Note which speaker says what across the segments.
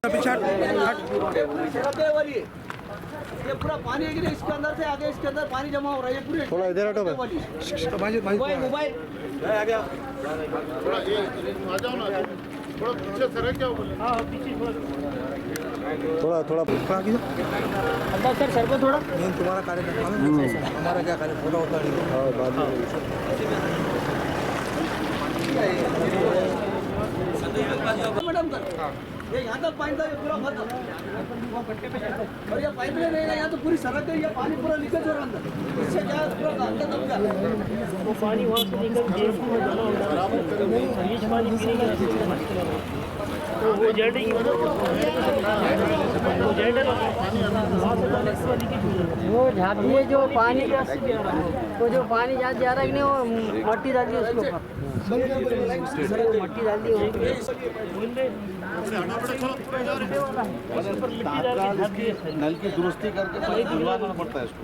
Speaker 1: पीछे हट।
Speaker 2: ये पूरा पानी है कि नहीं, इसके अंदर से आगे इसके अंदर पानी जमा हो रहा है, ये पूरी
Speaker 3: थोड़ा इधर हटो भाई।
Speaker 2: मोबाइल मोबाइल
Speaker 3: आ गया।
Speaker 4: थोड़ा ये आ जाओ ना, थोड़ा पीछे सर क्या हो।
Speaker 2: हाँ पीछे
Speaker 3: थोड़ा थोड़ा
Speaker 2: अंदर सर सर पे थोड़ा
Speaker 1: नहीं तुम्हारा कार्यक्रम हमारा क्या कार्य पूरा होता है।
Speaker 3: हाँ बाद में
Speaker 2: मैडम ये यहाँ तक पानी था, ये पूरा भर था और ये पाइप नहीं रहेगा यहाँ तो पूरी सड़क है, ये पानी पूरा लीकेज हो रहा अंदर, इससे क्या पूरा अंदर दब गया वो पानी वहाँ से निकल जेसी में जमा हो रहा है, ये पानी पीने का तो वो जेडी की वजह से वो जेडर वो झाड़िए जो पानी का तो जो पानी जा रहा है कि नहीं, वो मट्टी डाल दी उसके ऊपर, मट्टी डाल दी
Speaker 4: नल की दुरुस्ती करके धुलवाना पड़ता है इसको।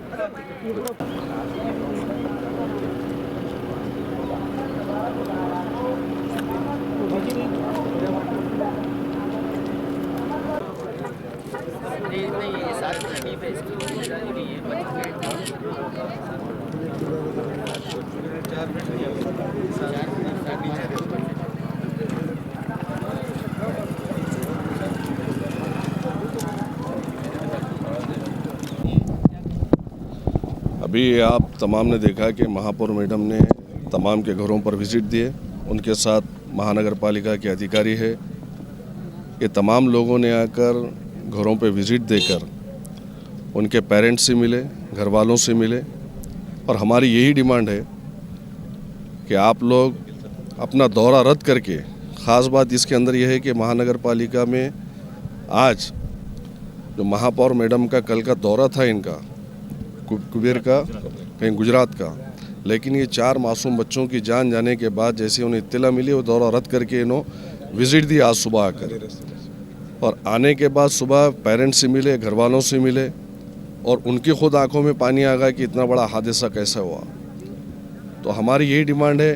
Speaker 5: अभी आप तमाम ने देखा कि महापौर मैडम ने तमाम के घरों पर विजिट दिए, उनके साथ महानगर पालिका के अधिकारी है, ये तमाम लोगों ने आकर घरों पे विजिट देकर उनके पेरेंट्स से मिले, घर वालों से मिले और हमारी यही डिमांड है कि आप लोग अपना दौरा रद्द करके, ख़ास बात इसके अंदर यह है कि महानगर पालिका में आज जो महापौर मैडम का कल का दौरा था इनका कुबेर का कहीं गुजरात का, लेकिन ये 4 मासूम बच्चों की जान जाने के बाद जैसे उन्हें इत्तला मिली वो दौरा रद्द करके इन्होंने विजिट दी आज सुबह आकर, और आने के बाद सुबह पेरेंट्स से मिले, घर वालों से मिले और उनकी खुद आंखों में पानी आ गया कि इतना बड़ा हादसा कैसे हुआ। तो हमारी यही डिमांड है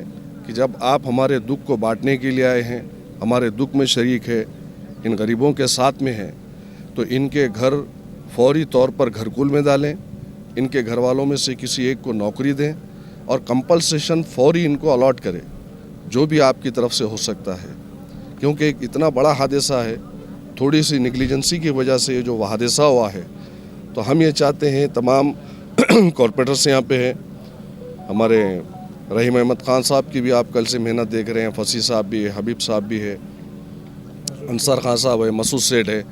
Speaker 5: कि जब आप हमारे दुख को बांटने के लिए आए हैं, हमारे दुख में शरीक है, इन गरीबों के साथ में हैं, तो इनके घर फौरी तौर पर घरकुल में डालें, इनके घर वालों में से किसी एक को नौकरी दें और कंपलसेशन फौरी इनको अलॉट करें, जो भी आपकी तरफ से हो सकता है, क्योंकि एक इतना बड़ा हादसा है, थोड़ी सी नेग्लिजेंसी की वजह से जो हादसा हुआ है। तो हम ये चाहते हैं तमाम कॉरपोरेटर्स यहाँ पे हैं, हमारे रहीम अहमद खान साहब की भी आप कल से मेहनत देख रहे हैं, फसी साहब भी है, हबीब साहब भी है, अंसार खान साहब है, मसूद सेठ है,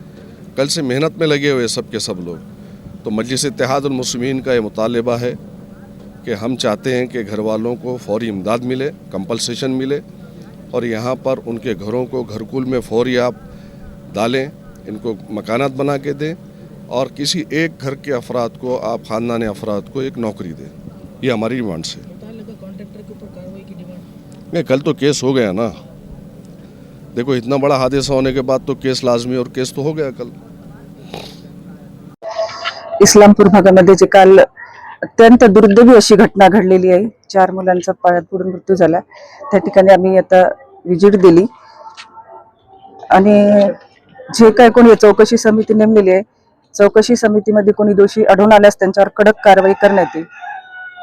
Speaker 5: कल से मेहनत में लगे हुए सब के सब लोग। तो मजलिस इत्तेहादुल मुस्लिमीन का ये मुतालबा है कि हम चाहते हैं कि घर वालों को फौरी इमदाद मिले, कंपलसेशन मिले और यहाँ पर उनके घरों को घरकुल में फौरी आप डालें, इनको मकानात बना के दें और किसी एक घर के अफराद को आप ख़ानदान अफराद को एक नौकरी दें। ये हमारी डिमांड से। नहीं, कल तो केस हो गया ना, देखो इतना बड़ा हादसा होने के बाद तो केस लाजमी, और केस तो हो गया कल।
Speaker 6: इस्लामपूर भागामध्ये जे काल अत्यंत दुर्दैवी अशी घटना घडलेली आहे, 4 मुलांचा पायात पडून मृत्यू झाला, त्या ठिकाणी आम्ही आता विजिट दिली आणि जे काय कोणी चौकशी समिती नेमलेली आहे, चौकशी समितीमध्ये कोणी दोषी आढळून आल्यास त्यांच्यावर कडक कारवाई करण्यात येईल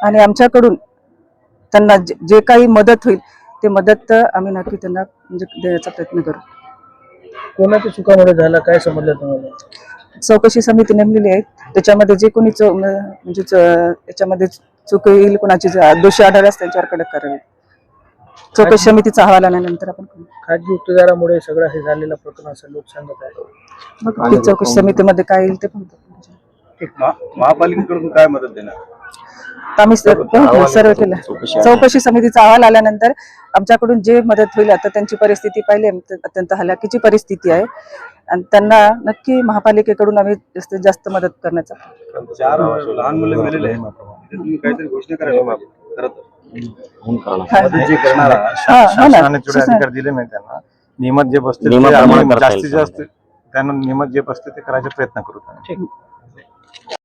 Speaker 6: आणि आमच्याकडून त्यांना जे काही मदत होईल ते मदत आम्ही नक्की त्यांना म्हणजे देण्याचा प्रयत्न करू।
Speaker 1: कोणाच्या चुकामुळे झाला काय समजलं तुम्हाला?
Speaker 6: चौकशी समिती नेमलेली आहे, त्याच्यामध्ये जे कोणी म्हणजे याच्यामध्ये चूक येईल, कोणाची दोषी आढळल्यास त्यांच्यावर कडक कारवाई। चौकशी समितीचा अहवाल आल्यानंतर आपण
Speaker 1: खाजगी गुप्तदारामुळे सगळं हे झालेलं प्रकरण असं लोक सांगत आहेत।
Speaker 6: मग चौकशी समितीमध्ये काय येईल ते पण
Speaker 3: महापालिकेकडून काय मदत देणार?
Speaker 6: आम्ही सर्व केलं। चौकशी समितीचा अहवाल आल्यानंतर आमच्याकडून जे मदत होईल, आता त्यांची परिस्थिती पाहिली अत्यंत हलाखीची परिस्थिती आहे आणि त्यांना नक्की महापालिकेकडून आम्ही जास्तीत जास्त मदत करण्याचा
Speaker 3: 4 लहान मुलं मेलेले आहेत, तुम्ही काहीतरी घोषणा करायला शासनाने जेवढे अधिकार दिले नाही त्यांना, नियमात जे बसते जास्तीत जास्त त्यांना नियमात जे बसते ते करायचा प्रयत्न करू।